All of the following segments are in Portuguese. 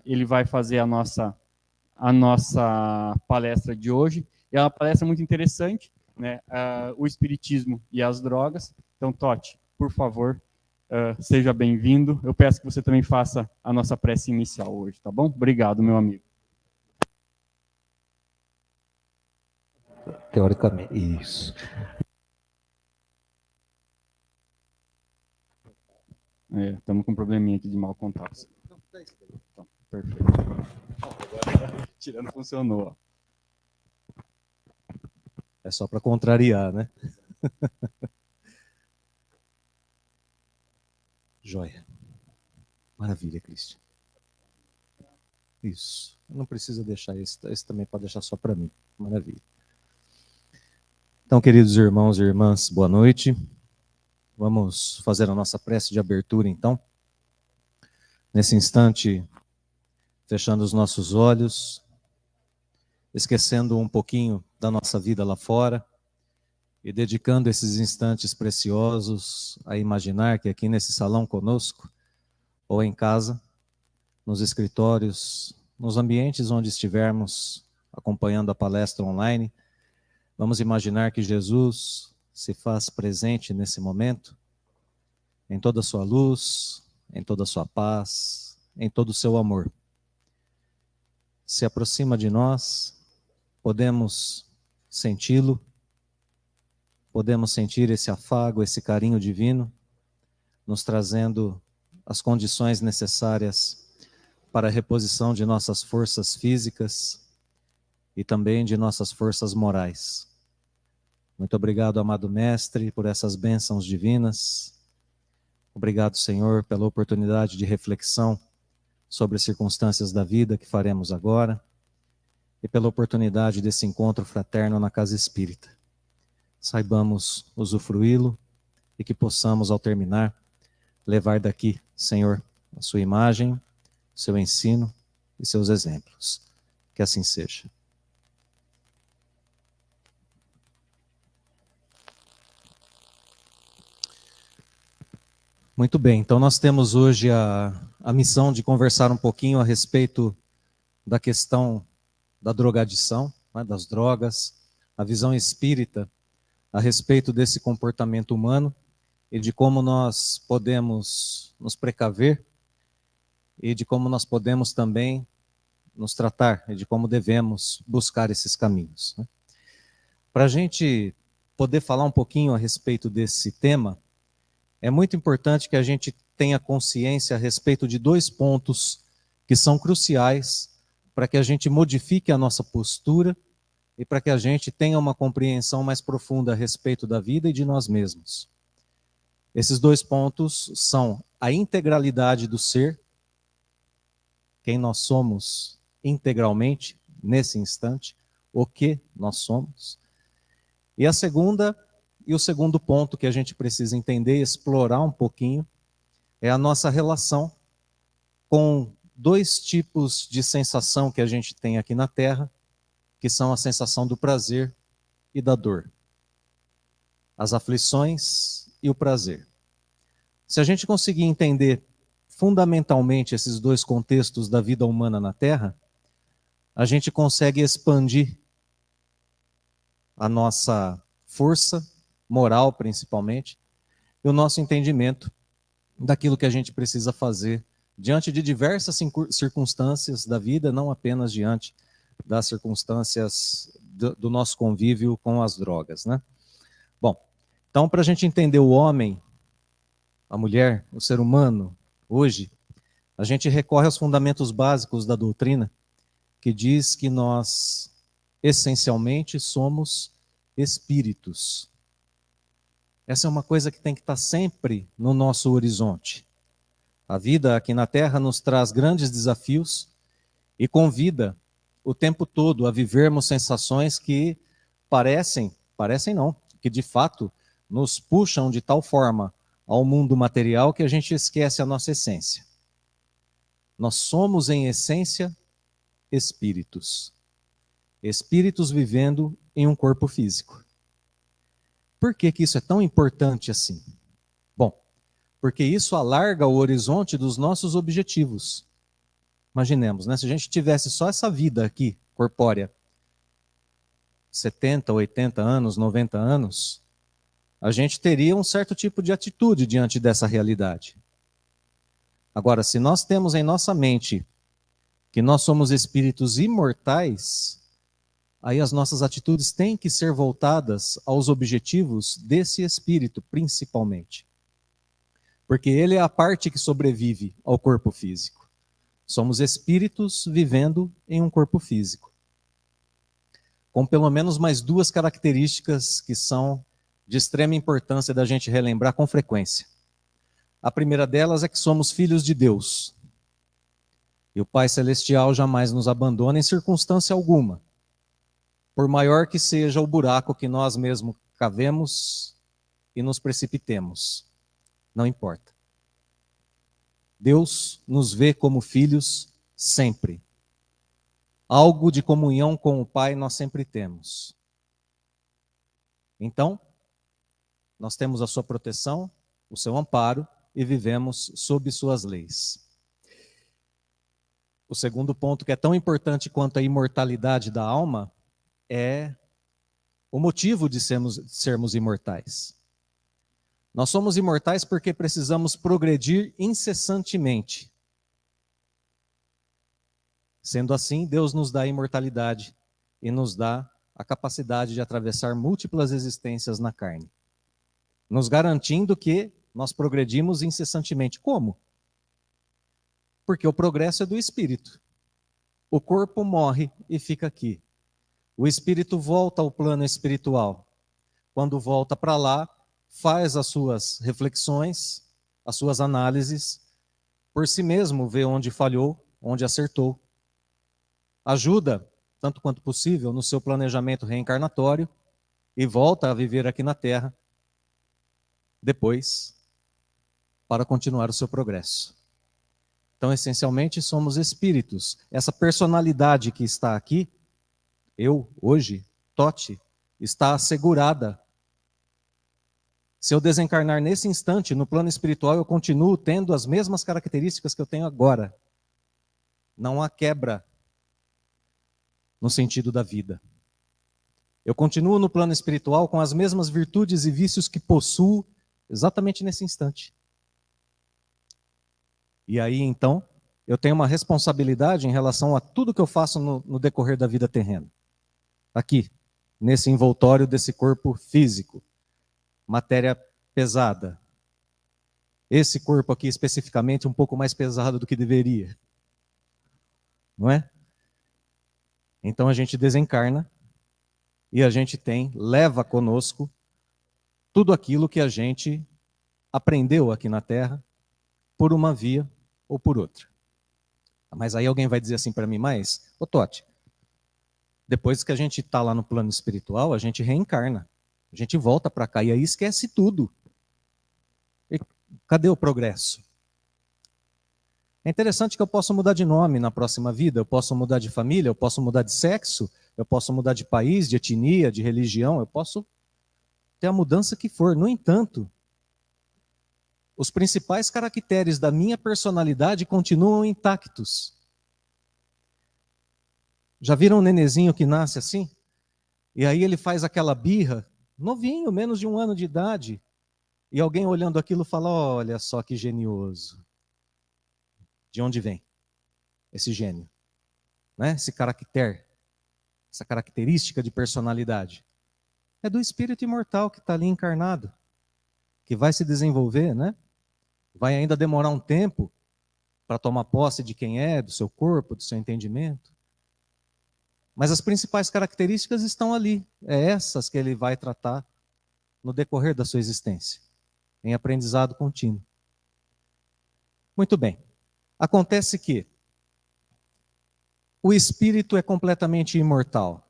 ele vai fazer a nossa palestra de hoje. É uma palestra muito interessante, né? O Espiritismo e as Drogas. Então, Totti, por favor, seja bem-vindo. Eu peço que você também faça a nossa prece inicial hoje, tá bom? Obrigado, meu amigo. Teoricamente, isso. Estamos com um probleminha aqui de mau contato. Então, perfeito. Tirando, funcionou. É só para contrariar, né? Joia. Maravilha, Cristian. Isso. Não precisa deixar esse também pode deixar só para mim. Maravilha. Então, queridos irmãos e irmãs, boa noite. Vamos fazer a nossa prece de abertura, então. Nesse instante, fechando os nossos olhos, esquecendo um pouquinho da nossa vida lá fora e dedicando esses instantes preciosos a imaginar que aqui nesse salão conosco, ou em casa, nos escritórios, nos ambientes onde estivermos acompanhando a palestra online, vamos imaginar que Jesus se faz presente nesse momento, em toda a sua luz, em toda a sua paz, em todo o seu amor. Se aproxima de nós, podemos senti-lo, podemos sentir esse afago, esse carinho divino, nos trazendo as condições necessárias para a reposição de nossas forças físicas e também de nossas forças morais. Muito obrigado, amado Mestre, por essas bênçãos divinas. Obrigado, Senhor, pela oportunidade de reflexão sobre as circunstâncias da vida que faremos agora e pela oportunidade desse encontro fraterno na Casa Espírita. Saibamos usufruí-lo e que possamos, ao terminar, levar daqui, Senhor, a sua imagem, seu ensino e seus exemplos. Que assim seja. Muito bem, então nós temos hoje a missão de conversar um pouquinho a respeito da questão da drogadição, né, das drogas, a visão espírita a respeito desse comportamento humano e de como nós podemos nos precaver e de como nós podemos também nos tratar e de como devemos buscar esses caminhos, né? Para a gente poder falar um pouquinho a respeito desse tema, é muito importante que a gente tenha consciência a respeito de dois pontos que são cruciais para que a gente modifique a nossa postura e para que a gente tenha uma compreensão mais profunda a respeito da vida e de nós mesmos. Esses dois pontos são a integralidade do ser, quem nós somos integralmente, nesse instante, o que nós somos. E a segunda, e o segundo ponto que a gente precisa entender e explorar um pouquinho, é a nossa relação com dois tipos de sensação que a gente tem aqui na Terra, que são a sensação do prazer e da dor. As aflições e o prazer. Se a gente conseguir entender fundamentalmente esses dois contextos da vida humana na Terra, a gente consegue expandir a nossa força moral, principalmente, e o nosso entendimento daquilo que a gente precisa fazer diante de diversas circunstâncias da vida, não apenas diante das circunstâncias do nosso convívio com as drogas, né? Bom, então para a gente entender o homem, a mulher, o ser humano, hoje, a gente recorre aos fundamentos básicos da doutrina, que diz que nós, essencialmente, somos espíritos. Essa é uma coisa que tem que estar sempre no nosso horizonte. A vida aqui na Terra nos traz grandes desafios e convida o tempo todo a vivermos sensações que parecem não, que de fato nos puxam de tal forma ao mundo material que a gente esquece a nossa essência. Nós somos, em essência, espíritos. Espíritos vivendo em um corpo físico. Por que isso é tão importante assim? Bom, porque isso alarga o horizonte dos nossos objetivos. Imaginemos, né? Se a gente tivesse só essa vida aqui, corpórea, 70, 80 anos, 90 anos, a gente teria um certo tipo de atitude diante dessa realidade. Agora, se nós temos em nossa mente que nós somos espíritos imortais, aí as nossas atitudes têm que ser voltadas aos objetivos desse espírito, principalmente. Porque ele é a parte que sobrevive ao corpo físico. Somos espíritos vivendo em um corpo físico, com pelo menos mais duas características que são de extrema importância da gente relembrar com frequência. A primeira delas é que somos filhos de Deus. E o Pai Celestial jamais nos abandona em circunstância alguma. Por maior que seja o buraco que nós mesmos cavemos e nos precipitemos. Não importa. Deus nos vê como filhos sempre. Algo de comunhão com o Pai nós sempre temos. Então, nós temos a sua proteção, o seu amparo e vivemos sob suas leis. O segundo ponto, que é tão importante quanto a imortalidade da alma, é o motivo de sermos imortais. Nós somos imortais porque precisamos progredir incessantemente. Sendo assim, Deus nos dá a imortalidade e nos dá a capacidade de atravessar múltiplas existências na carne, nos garantindo que nós progredimos incessantemente. Como? Porque o progresso é do espírito. O corpo morre e fica aqui. O espírito volta ao plano espiritual. Quando volta para lá, faz as suas reflexões, as suas análises, por si mesmo vê onde falhou, onde acertou. Ajuda, tanto quanto possível, no seu planejamento reencarnatório e volta a viver aqui na Terra, depois, para continuar o seu progresso. Então, essencialmente, somos espíritos. Essa personalidade que está aqui, eu, hoje, Totti, está assegurada. Se eu desencarnar nesse instante, no plano espiritual, eu continuo tendo as mesmas características que eu tenho agora. Não há quebra no sentido da vida. Eu continuo no plano espiritual com as mesmas virtudes e vícios que possuo exatamente nesse instante. E aí, então, eu tenho uma responsabilidade em relação a tudo que eu faço no decorrer da vida terrena. Aqui, nesse envoltório desse corpo físico, matéria pesada. Esse corpo aqui, especificamente, um pouco mais pesado do que deveria. Não é? Então a gente desencarna e a gente leva conosco tudo aquilo que a gente aprendeu aqui na Terra, por uma via ou por outra. Mas aí alguém vai dizer assim para mim, ô Totti, depois que a gente está lá no plano espiritual, a gente reencarna, a gente volta para cá e aí esquece tudo. E cadê o progresso? É interessante que eu posso mudar de nome na próxima vida, eu posso mudar de família, eu posso mudar de sexo, eu posso mudar de país, de etnia, de religião, eu posso ter a mudança que for. No entanto, os principais caracteres da minha personalidade continuam intactos. Já viram um nenezinho que nasce assim? E aí ele faz aquela birra, novinho, menos de 1 ano de idade, e alguém olhando aquilo fala, olha só que genioso. De onde vem esse gênio? Né? Esse caráter, essa característica de personalidade. É do espírito imortal que está ali encarnado, que vai se desenvolver, né? Vai ainda demorar um tempo para tomar posse de quem é, do seu corpo, do seu entendimento. Mas as principais características estão ali. É essas que ele vai tratar no decorrer da sua existência, em aprendizado contínuo. Muito bem. Acontece que o espírito é completamente imortal.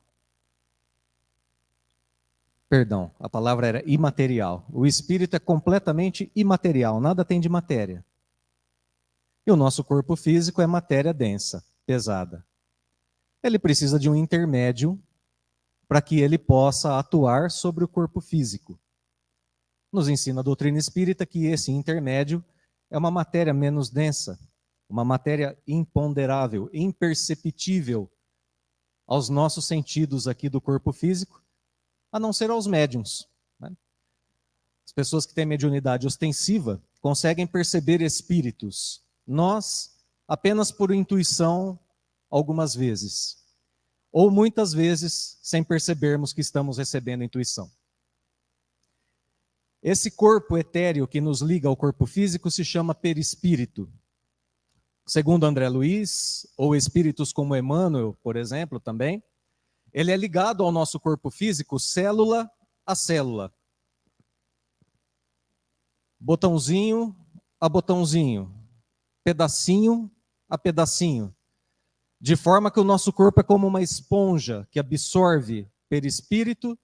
Perdão, a palavra era imaterial. O espírito é completamente imaterial, nada tem de matéria. E o nosso corpo físico é matéria densa, pesada. Ele precisa de um intermédio para que ele possa atuar sobre o corpo físico. Nos ensina a doutrina espírita que esse intermédio é uma matéria menos densa, uma matéria imponderável, imperceptível aos nossos sentidos aqui do corpo físico, a não ser aos médiuns, né? As pessoas que têm mediunidade ostensiva conseguem perceber espíritos. Nós, apenas por intuição, algumas vezes. Ou muitas vezes, sem percebermos que estamos recebendo intuição. Esse corpo etéreo que nos liga ao corpo físico se chama perispírito. Segundo André Luiz, ou espíritos como Emmanuel, por exemplo, também, ele é ligado ao nosso corpo físico célula a célula. Botãozinho a botãozinho, pedacinho a pedacinho. De forma que o nosso corpo é como uma esponja que absorve perispírito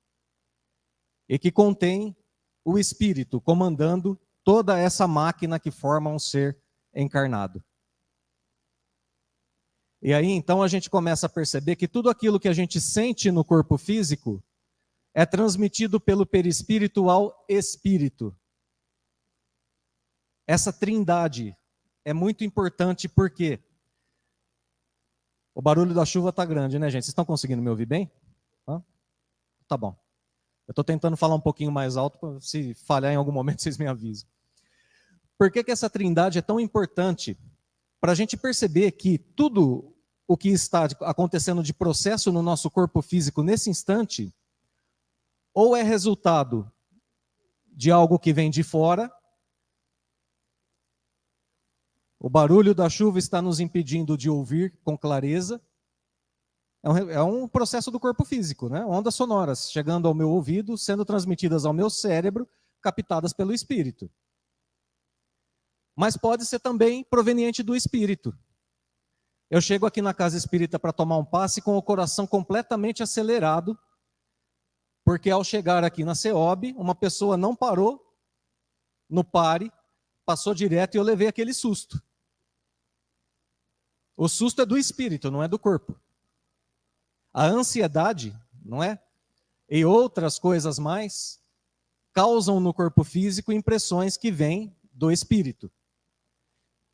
e que contém o espírito, comandando toda essa máquina que forma um ser encarnado. E aí, então, a gente começa a perceber que tudo aquilo que a gente sente no corpo físico é transmitido pelo perispírito ao espírito. Essa trindade é muito importante porque o barulho da chuva está grande, né, gente? Vocês estão conseguindo me ouvir bem? Tá bom. Eu estou tentando falar um pouquinho mais alto, se falhar em algum momento vocês me avisam. Por que essa trindade é tão importante? Para a gente perceber que tudo o que está acontecendo de processo no nosso corpo físico nesse instante, ou é resultado de algo que vem de fora. O barulho da chuva está nos impedindo de ouvir com clareza. É um processo do corpo físico, né? Ondas sonoras chegando ao meu ouvido, sendo transmitidas ao meu cérebro, captadas pelo espírito. Mas pode ser também proveniente do espírito. Eu chego aqui na casa espírita para tomar um passe com o coração completamente acelerado, porque ao chegar aqui na CEOB, uma pessoa não parou no pare, passou direto e eu levei aquele susto. O susto é do espírito, não é do corpo. A ansiedade, não é? E outras coisas mais causam no corpo físico impressões que vêm do espírito.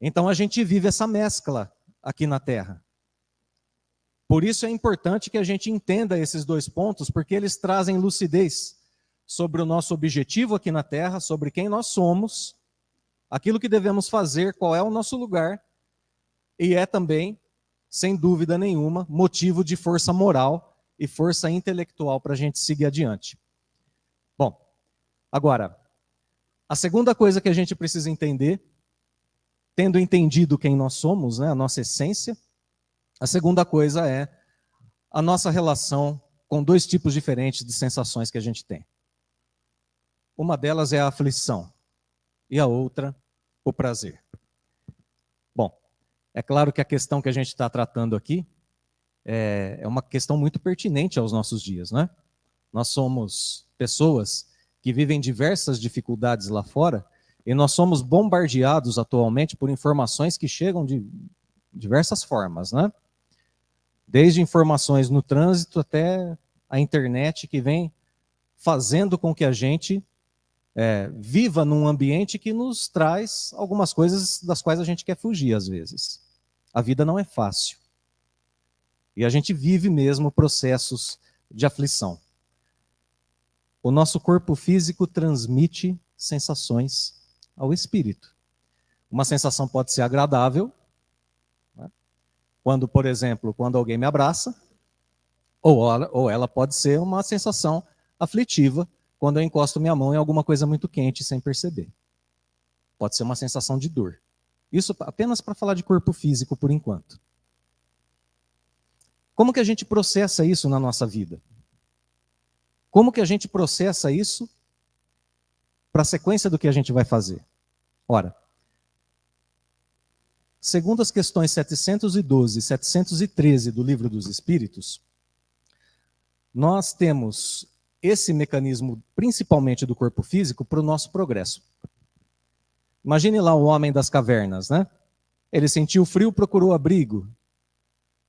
Então a gente vive essa mescla aqui na Terra. Por isso é importante que a gente entenda esses dois pontos, porque eles trazem lucidez sobre o nosso objetivo aqui na Terra, sobre quem nós somos, aquilo que devemos fazer, qual é o nosso lugar, e é também, sem dúvida nenhuma, motivo de força moral e força intelectual para a gente seguir adiante. Bom, agora, a segunda coisa que a gente precisa entender, tendo entendido quem nós somos, né, a nossa essência, a segunda coisa é a nossa relação com dois tipos diferentes de sensações que a gente tem. Uma delas é a aflição e a outra, o prazer. Bom, é claro que a questão que a gente está tratando aqui é uma questão muito pertinente aos nossos dias, né? Nós somos pessoas que vivem diversas dificuldades lá fora e nós somos bombardeados atualmente por informações que chegam de diversas formas, né? Desde informações no trânsito até a internet que vem fazendo com que a gente viva num ambiente que nos traz algumas coisas das quais a gente quer fugir às vezes. A vida não é fácil. E a gente vive mesmo processos de aflição. O nosso corpo físico transmite sensações ao espírito. Uma sensação pode ser agradável, né? Quando, por exemplo, quando alguém me abraça, ou ela pode ser uma sensação aflitiva, quando eu encosto minha mão em alguma coisa muito quente sem perceber. Pode ser uma sensação de dor. Isso apenas para falar de corpo físico por enquanto. Como que a gente processa isso na nossa vida? Como que a gente processa isso para a sequência do que a gente vai fazer? Ora, segundo as questões 712 e 713 do Livro dos Espíritos, nós temos esse mecanismo, principalmente do corpo físico, para o nosso progresso. Imagine lá o homem das cavernas, né? Ele sentiu frio, procurou abrigo.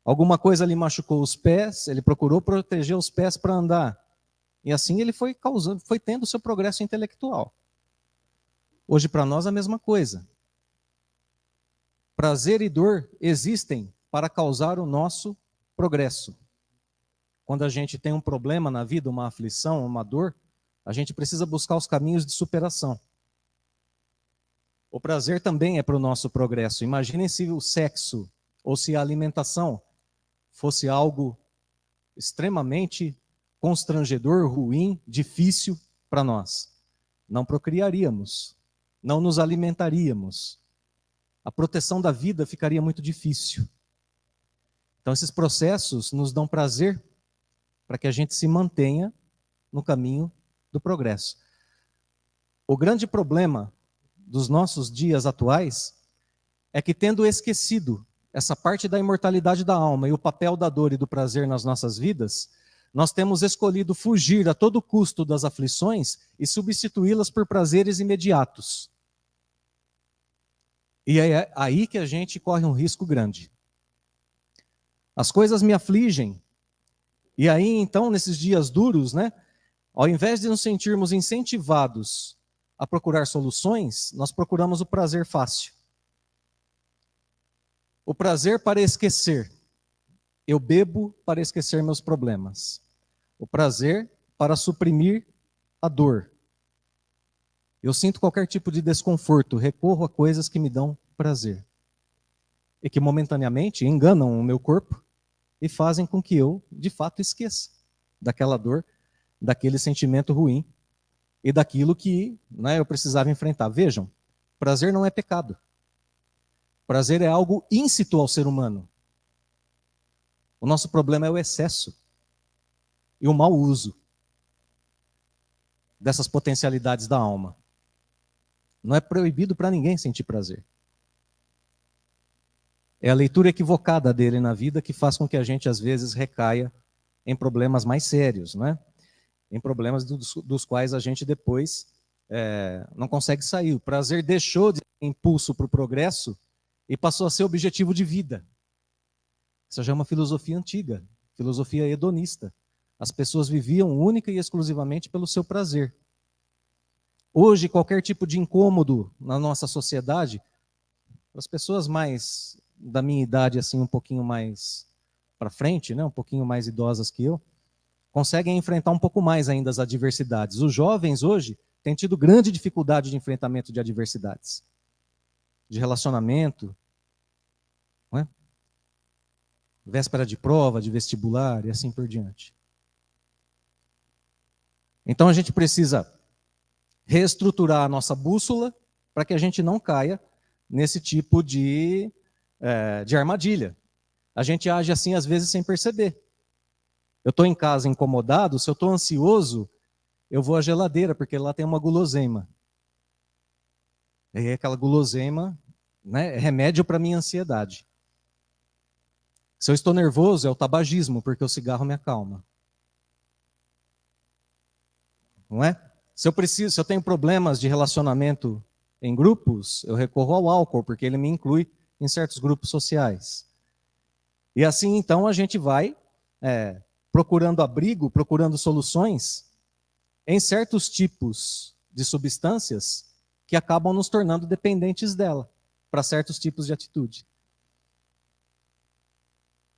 Alguma coisa lhe machucou os pés, ele procurou proteger os pés para andar. E assim ele foi tendo seu progresso intelectual. Hoje para nós a mesma coisa. Prazer e dor existem para causar o nosso progresso. Quando a gente tem um problema na vida, uma aflição, uma dor, a gente precisa buscar os caminhos de superação. O prazer também é para o nosso progresso. Imaginem se o sexo ou se a alimentação fosse algo extremamente constrangedor, ruim, difícil para nós. Não procriaríamos, não nos alimentaríamos. A proteção da vida ficaria muito difícil. Então, esses processos nos dão prazer para que a gente se mantenha no caminho do progresso. O grande problema dos nossos dias atuais é que, tendo esquecido essa parte da imortalidade da alma e o papel da dor e do prazer nas nossas vidas, nós temos escolhido fugir a todo custo das aflições e substituí-las por prazeres imediatos. E é aí que a gente corre um risco grande. As coisas me afligem. E aí, então, nesses dias duros, né, ao invés de nos sentirmos incentivados a procurar soluções, nós procuramos o prazer fácil. O prazer para esquecer. Eu bebo para esquecer meus problemas. O prazer para suprimir a dor. Eu sinto qualquer tipo de desconforto, recorro a coisas que me dão prazer. E que momentaneamente enganam o meu corpo e fazem com que eu, de fato, esqueça daquela dor, daquele sentimento ruim e daquilo que, né, eu precisava enfrentar. Vejam, prazer não é pecado. Prazer é algo íncito ao ser humano. O nosso problema é o excesso e o mau uso dessas potencialidades da alma. Não é proibido para ninguém sentir prazer. É a leitura equivocada dele na vida que faz com que a gente, às vezes, recaia em problemas mais sérios, né? Em problemas dos quais a gente depois não consegue sair. O prazer deixou de ter impulso para o progresso e passou a ser objetivo de vida. Isso já é uma filosofia antiga, filosofia hedonista. As pessoas viviam única e exclusivamente pelo seu prazer. Hoje, qualquer tipo de incômodo na nossa sociedade, as pessoas mais da minha idade, assim, um pouquinho mais para frente, né, um pouquinho mais idosas que eu, conseguem enfrentar um pouco mais ainda as adversidades. Os jovens hoje têm tido grande dificuldade de enfrentamento de adversidades, de relacionamento, não é? Véspera de prova, de vestibular e assim por diante. Então a gente precisa reestruturar a nossa bússola para que a gente não caia nesse tipo de armadilha. A gente age assim às vezes sem perceber. Eu estou em casa incomodado, se eu estou ansioso, eu vou à geladeira, porque lá tem uma guloseima. E aquela guloseima, né, é remédio para a minha ansiedade. Se eu estou nervoso, é o tabagismo, porque o cigarro me acalma. Não é? Se eu tenho problemas de relacionamento em grupos, eu recorro ao álcool, porque ele me inclui em certos grupos sociais. E assim, então, a gente vai procurando abrigo, procurando soluções em certos tipos de substâncias que acabam nos tornando dependentes dela, para certos tipos de atitude.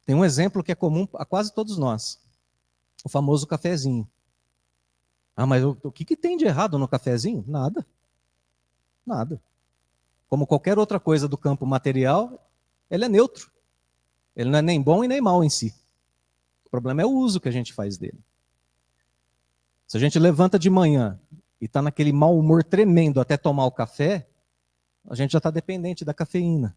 Tem um exemplo que é comum a quase todos nós, o famoso cafezinho. Ah, mas o que tem de errado no cafezinho? Nada. Nada. Como qualquer outra coisa do campo material, ele é neutro. Ele não é nem bom e nem mal em si. O problema é o uso que a gente faz dele. Se a gente levanta de manhã e está naquele mau humor tremendo até tomar o café, a gente já está dependente da cafeína.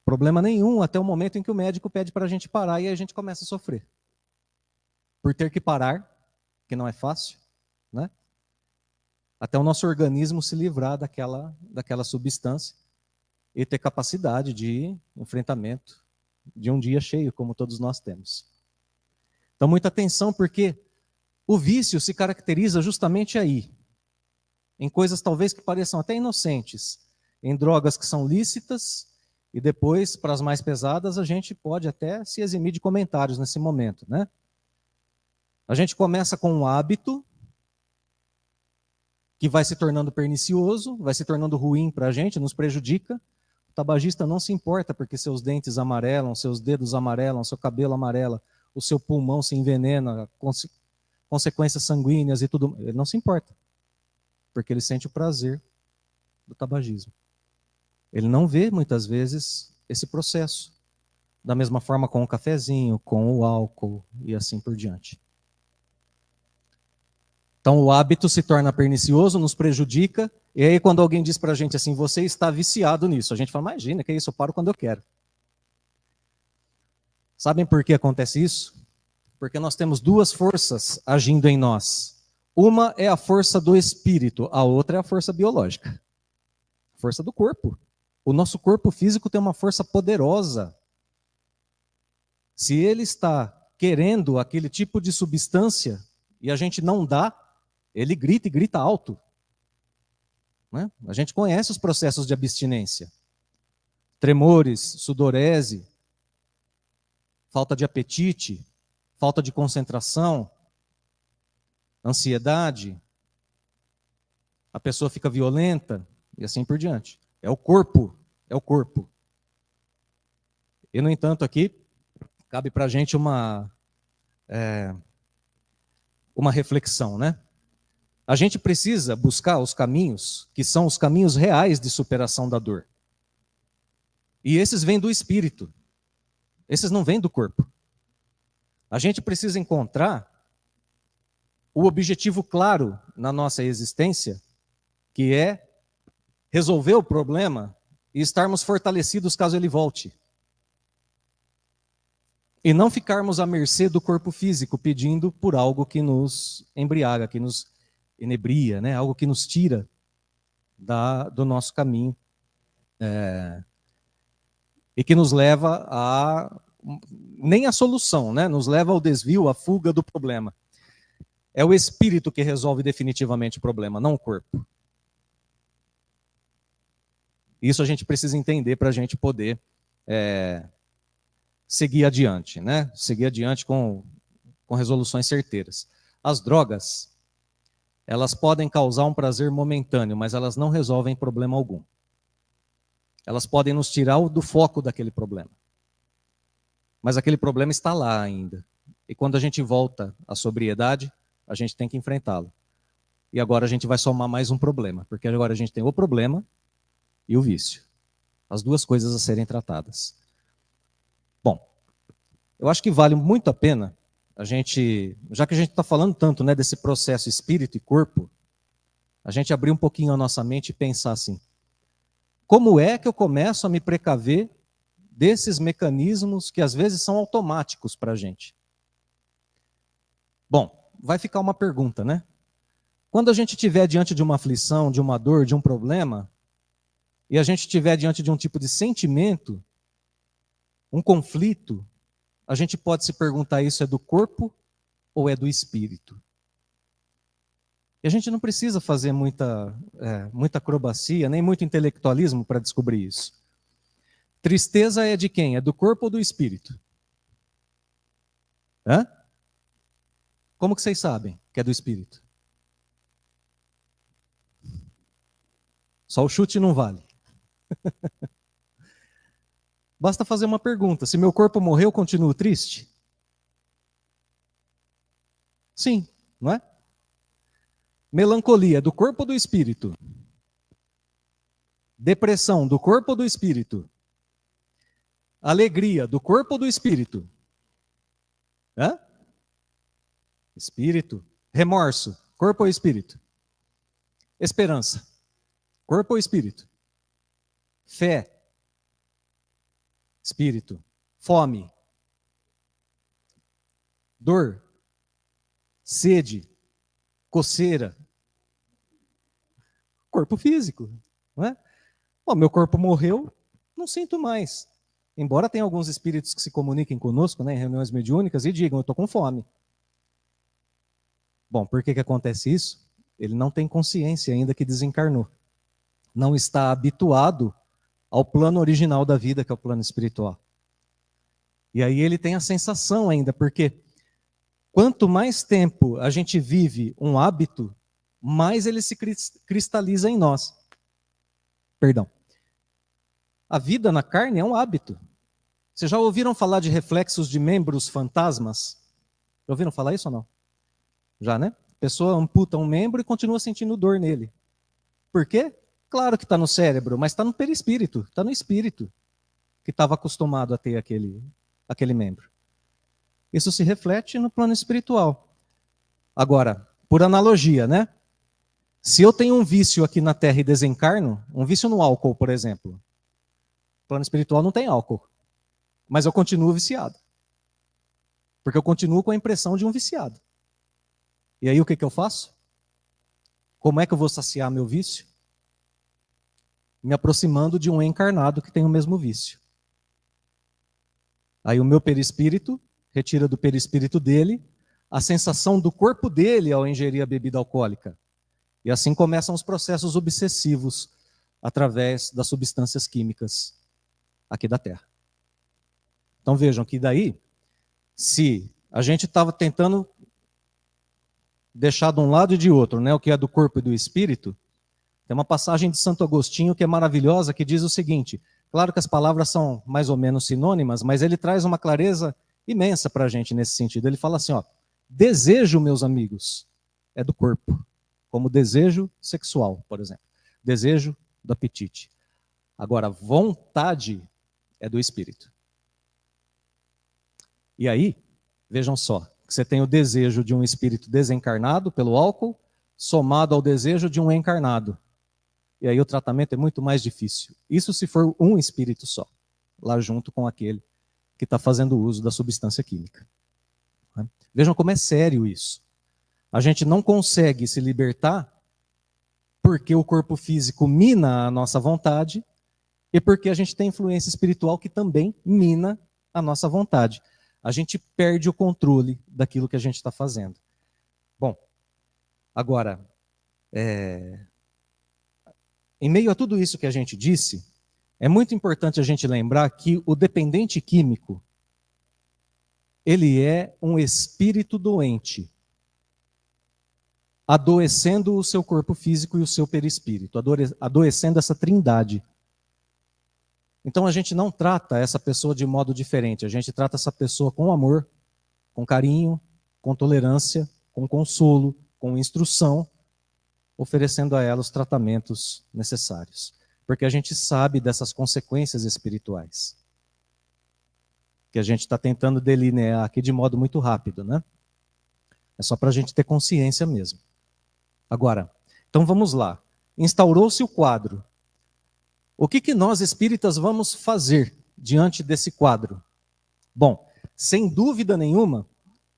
Problema nenhum até o momento em que o médico pede para a gente parar e a gente começa a sofrer. Por ter que parar, que não é fácil, né? Até o nosso organismo se livrar daquela substância e ter capacidade de enfrentamento de um dia cheio, como todos nós temos. Então, muita atenção, porque o vício se caracteriza justamente aí, em coisas talvez que pareçam até inocentes, em drogas que são lícitas, e depois, para as mais pesadas, a gente pode até se eximir de comentários nesse momento, né? A gente começa com um hábito que vai se tornando pernicioso, vai se tornando ruim para a gente, nos prejudica. tabagista não se importa porque seus dentes amarelam, seus dedos amarelam, seu cabelo amarela, o seu pulmão se envenena, consequências sanguíneas e tudo. Ele não se importa, porque ele sente o prazer do tabagismo. Ele não vê, muitas vezes, esse processo. Da mesma forma com o cafezinho, com o álcool e assim por diante. Então o hábito se torna pernicioso, nos prejudica, e aí quando alguém diz para a gente assim, você está viciado nisso, a gente fala, imagina, que é isso, eu paro quando eu quero. Sabem por que acontece isso? Porque nós temos duas forças agindo em nós. Uma é a força do espírito, a outra é a força biológica. A força do corpo. O nosso corpo físico tem uma força poderosa. Se ele está querendo aquele tipo de substância e a gente não dá, ele grita e grita alto. Né? A gente conhece os processos de abstinência. Tremores, sudorese, falta de apetite, falta de concentração, ansiedade, a pessoa fica violenta e assim por diante. É o corpo, é o corpo. E, no entanto, aqui cabe para a gente uma reflexão, né? A gente precisa buscar os caminhos que são os caminhos reais de superação da dor. E esses vêm do espírito. Esses não vêm do corpo. A gente precisa encontrar o objetivo claro na nossa existência, que é resolver o problema e estarmos fortalecidos caso ele volte. E não ficarmos à mercê do corpo físico, pedindo por algo que nos embriaga, que nos inebria, né? Algo que nos tira do nosso caminho. E que nos leva nem a solução, né? Nos leva ao desvio, à fuga do problema. É o espírito que resolve definitivamente o problema, não o corpo. Isso a gente precisa entender para a gente poder seguir adiante, né? Seguir adiante com resoluções certeiras. As drogas, elas podem causar um prazer momentâneo, mas elas não resolvem problema algum. Elas podem nos tirar do foco daquele problema. Mas aquele problema está lá ainda. E quando a gente volta à sobriedade, a gente tem que enfrentá-lo. E agora a gente vai somar mais um problema, porque agora a gente tem o problema e o vício. As duas coisas a serem tratadas. Bom, eu acho que vale muito a pena a gente, já que a gente está falando tanto, né, desse processo espírito e corpo, a gente abrir um pouquinho a nossa mente e pensar assim, como é que eu começo a me precaver desses mecanismos que às vezes são automáticos para a gente? Bom, vai ficar uma pergunta, né? Quando a gente estiver diante de uma aflição, de uma dor, de um problema, e a gente estiver diante de um tipo de sentimento, um conflito, a gente pode se perguntar, isso é do corpo ou é do espírito? E a gente não precisa fazer muita acrobacia, nem muito intelectualismo para descobrir isso. Tristeza é de quem? É do corpo ou do espírito? Hã? Como que vocês sabem que é do espírito? Só o chute não vale. Basta fazer uma pergunta. Se meu corpo morrer, eu continuo triste? Sim, não é? Melancolia, do corpo ou do espírito? Depressão, do corpo ou do espírito? Alegria, do corpo ou do espírito? Hã? Espírito. Remorso, corpo ou espírito? Esperança, corpo ou espírito? Fé, espírito. Fome, dor, sede, coceira, corpo físico, não é? Bom, meu corpo morreu, não sinto mais. Embora tenha alguns espíritos que se comuniquem conosco, né, em reuniões mediúnicas e digam, eu estou com fome. Bom, por que acontece isso? Ele não tem consciência ainda que desencarnou. Não está habituado ao plano original da vida, que é o plano espiritual. E aí ele tem a sensação ainda, porque quanto mais tempo a gente vive um hábito, mais ele se cristaliza em nós. Perdão. A vida na carne é um hábito. Vocês já ouviram falar de reflexos de membros fantasmas? Já ouviram falar isso ou não? Já, né? A pessoa amputa um membro e continua sentindo dor nele. Por quê? Claro que está no cérebro, mas está no perispírito, está no espírito, que estava acostumado a ter aquele membro. Isso se reflete no plano espiritual. Agora, por analogia, né? Se eu tenho um vício aqui na Terra e desencarno, um vício no álcool, por exemplo, o plano espiritual não tem álcool, mas eu continuo viciado. Porque eu continuo com a impressão de um viciado. E aí o que eu faço? Como é que eu vou saciar meu vício? Me aproximando de um encarnado que tem o mesmo vício. Aí o meu perispírito retira do perispírito dele a sensação do corpo dele ao ingerir a bebida alcoólica. E assim começam os processos obsessivos através das substâncias químicas aqui da Terra. Então vejam que daí, se a gente estava tentando deixar de um lado e de outro, né, o que é do corpo e do espírito, tem uma passagem de Santo Agostinho que é maravilhosa, que diz o seguinte, claro que as palavras são mais ou menos sinônimas, mas ele traz uma clareza imensa para a gente nesse sentido. Ele fala assim, ó, desejo, meus amigos, é do corpo, como desejo sexual, por exemplo, desejo do apetite. Agora, vontade é do espírito. E aí, vejam só, que você tem o desejo de um espírito desencarnado pelo álcool, somado ao desejo de um encarnado. E aí o tratamento é muito mais difícil. Isso se for um espírito só, lá junto com aquele que está fazendo uso da substância química. Vejam como é sério isso. A gente não consegue se libertar porque o corpo físico mina a nossa vontade e porque a gente tem influência espiritual que também mina a nossa vontade. A gente perde o controle daquilo que a gente está fazendo. Bom, agora, em meio a tudo isso que a gente disse, é muito importante a gente lembrar que o dependente químico, ele é um espírito doente, adoecendo o seu corpo físico e o seu perispírito, adoecendo essa trindade. Então a gente não trata essa pessoa de modo diferente, a gente trata essa pessoa com amor, com carinho, com tolerância, com consolo, com instrução, oferecendo a ela os tratamentos necessários. Porque a gente sabe dessas consequências espirituais, que a gente está tentando delinear aqui de modo muito rápido, né? É só para a gente ter consciência mesmo. Agora, então vamos lá. Instaurou-se o quadro. O que nós espíritas vamos fazer diante desse quadro? Bom, sem dúvida nenhuma,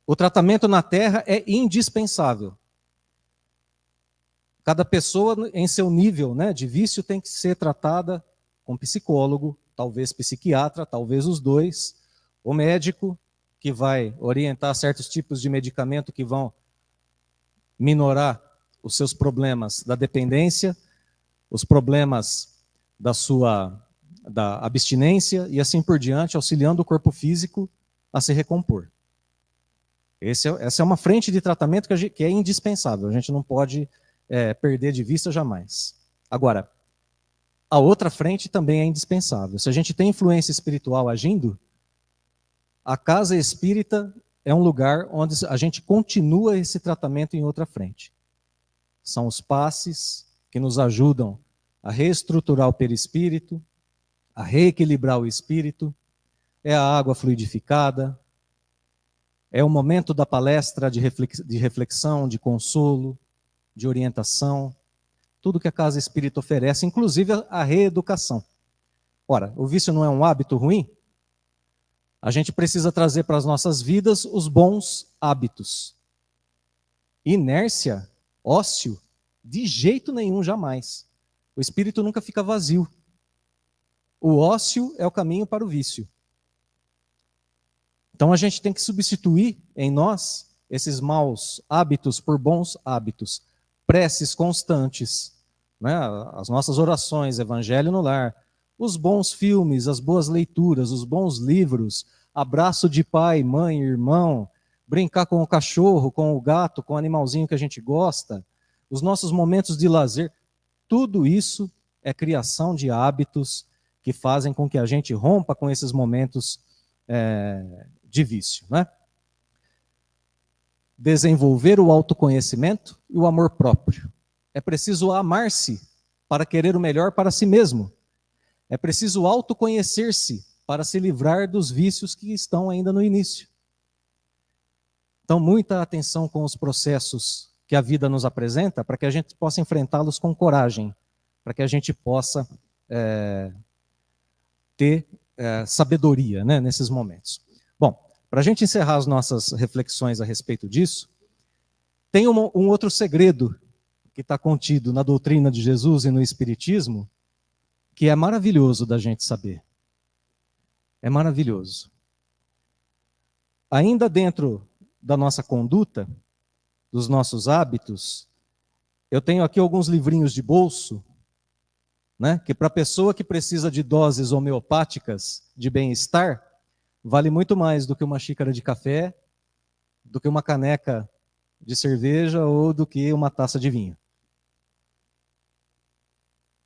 o tratamento na Terra é indispensável. Cada pessoa em seu nível, né, de vício tem que ser tratada com psicólogo, talvez psiquiatra, talvez os dois, o médico que vai orientar certos tipos de medicamento que vão minorar os seus problemas da dependência, os problemas da abstinência e assim por diante, auxiliando o corpo físico a se recompor. Essa é uma frente de tratamento que é indispensável, a gente não pode perder de vista jamais. Agora, a outra frente também é indispensável. Se a gente tem influência espiritual agindo, a casa espírita é um lugar onde a gente continua esse tratamento em outra frente. São os passes que nos ajudam a reestruturar o perispírito, a reequilibrar o espírito, é a água fluidificada, é o momento da palestra de reflexão, de consolo, de orientação, tudo que a casa espírita oferece, inclusive a reeducação. Ora, o vício não é um hábito ruim? A gente precisa trazer para as nossas vidas os bons hábitos. Inércia, ócio, de jeito nenhum, jamais. O espírito nunca fica vazio. O ócio é o caminho para o vício. Então a gente tem que substituir em nós esses maus hábitos por bons hábitos. Preces constantes, né? As nossas orações, evangelho no lar, os bons filmes, as boas leituras, os bons livros, abraço de pai, mãe, irmão, brincar com o cachorro, com o gato, com o animalzinho que a gente gosta, os nossos momentos de lazer, tudo isso é criação de hábitos que fazem com que a gente rompa com esses momentos de vício, né? Desenvolver o autoconhecimento e o amor próprio. É preciso amar-se para querer o melhor para si mesmo. É preciso autoconhecer-se para se livrar dos vícios que estão ainda no início. Então, muita atenção com os processos que a vida nos apresenta, para que a gente possa enfrentá-los com coragem, para que a gente possa ter sabedoria, né, nesses momentos. Bom, para a gente encerrar as nossas reflexões a respeito disso, tem um outro segredo que está contido na doutrina de Jesus e no Espiritismo, que é maravilhoso da gente saber. É maravilhoso. Ainda dentro da nossa conduta, dos nossos hábitos, eu tenho aqui alguns livrinhos de bolso, né, que para a pessoa que precisa de doses homeopáticas de bem-estar, vale muito mais do que uma xícara de café, do que uma caneca de cerveja ou do que uma taça de vinho.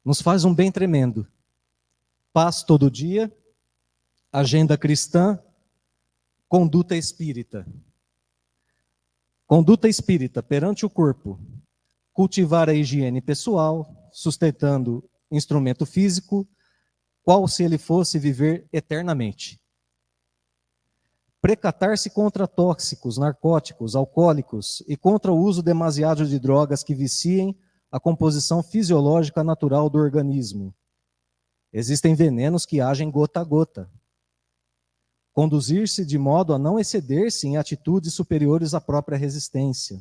Nos faz um bem tremendo. Paz todo dia, agenda cristã, conduta espírita. Conduta espírita perante o corpo. Cultivar a higiene pessoal, sustentando instrumento físico, qual se ele fosse viver eternamente. Precatar-se contra tóxicos, narcóticos, alcoólicos e contra o uso demasiado de drogas que viciem a composição fisiológica natural do organismo. Existem venenos que agem gota a gota. Conduzir-se de modo a não exceder-se em atitudes superiores à própria resistência.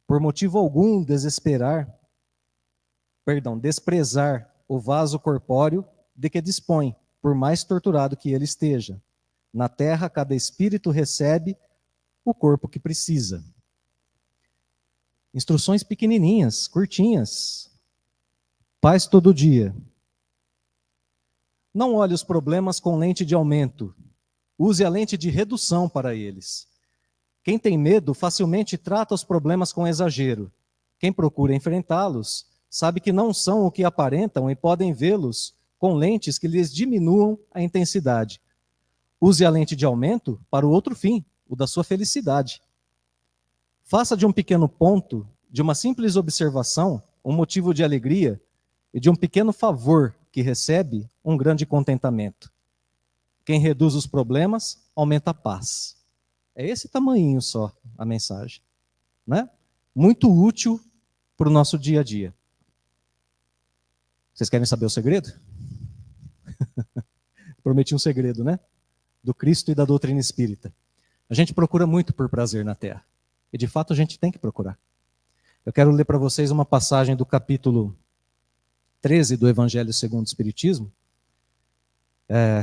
Por motivo algum, desprezar o vaso corpóreo de que dispõe, por mais torturado que ele esteja. Na terra, cada espírito recebe o corpo que precisa. Instruções pequenininhas, curtinhas. Paz todo dia. Não olhe os problemas com lente de aumento. Use a lente de redução para eles. Quem tem medo facilmente trata os problemas com exagero. Quem procura enfrentá-los sabe que não são o que aparentam e podem vê-los com lentes que lhes diminuam a intensidade. Use a lente de aumento para o outro fim, o da sua felicidade. Faça de um pequeno ponto, de uma simples observação, um motivo de alegria e de um pequeno favor que recebe, um grande contentamento. Quem reduz os problemas, aumenta a paz. É esse tamanhinho só a mensagem, né? Muito útil para o nosso dia a dia. Vocês querem saber o segredo? Prometi um segredo, né? Do Cristo e da doutrina espírita. A gente procura muito por prazer na Terra. E de fato a gente tem que procurar. Eu quero ler para vocês uma passagem do capítulo 13 do Evangelho segundo o Espiritismo,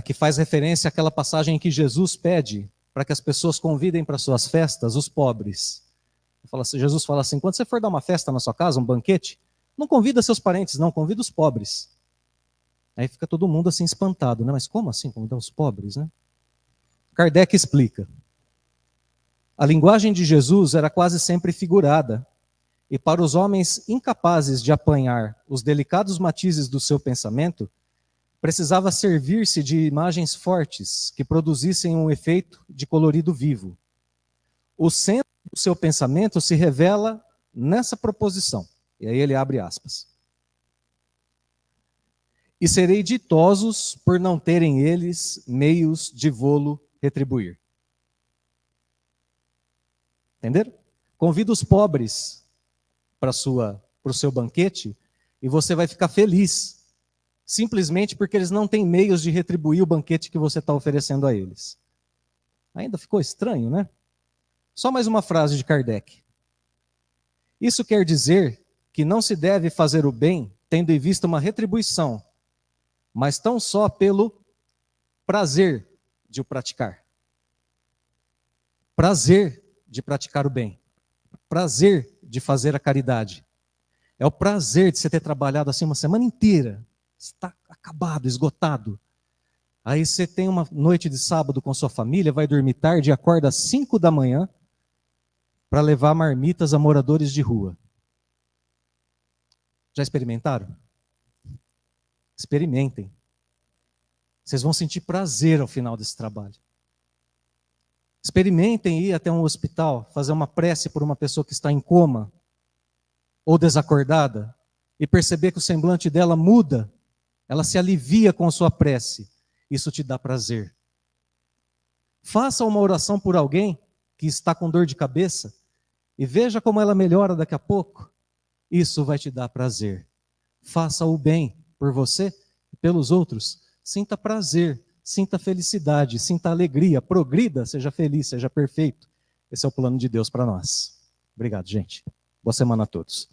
que faz referência àquela passagem em que Jesus pede para que as pessoas convidem para suas festas os pobres. Jesus fala assim, quando você for dar uma festa na sua casa, um banquete, não convida seus parentes, não, convida os pobres. Aí fica todo mundo assim espantado, né? Mas como assim convidar os pobres, né? Kardec explica. A linguagem de Jesus era quase sempre figurada, e para os homens incapazes de apanhar os delicados matizes do seu pensamento, precisava servir-se de imagens fortes que produzissem um efeito de colorido vivo. O centro do seu pensamento se revela nessa proposição. E aí ele abre aspas. E serei ditosos por não terem eles meios de vô-lo retribuir. Entenderam? Convida os pobres para o seu banquete e você vai ficar feliz, simplesmente porque eles não têm meios de retribuir o banquete que você está oferecendo a eles. Ainda ficou estranho, né? Só mais uma frase de Kardec. Isso quer dizer que não se deve fazer o bem tendo em vista uma retribuição, mas tão só pelo prazer de o praticar. Prazer de praticar o bem. Prazer de fazer a caridade. É o prazer de você ter trabalhado assim uma semana inteira. Você está acabado, esgotado. Aí você tem uma noite de sábado com sua família, vai dormir tarde e acorda às 5 da manhã para levar marmitas a moradores de rua. Já experimentaram? Experimentem. Vocês vão sentir prazer ao final desse trabalho. Experimentem ir até um hospital, fazer uma prece por uma pessoa que está em coma ou desacordada e perceber que o semblante dela muda, ela se alivia com a sua prece. Isso te dá prazer. Faça uma oração por alguém que está com dor de cabeça e veja como ela melhora daqui a pouco. Isso vai te dar prazer. Faça o bem por você e pelos outros. Sinta prazer, sinta felicidade, sinta alegria, progrida, seja feliz, seja perfeito. Esse é o plano de Deus para nós. Obrigado, gente. Boa semana a todos.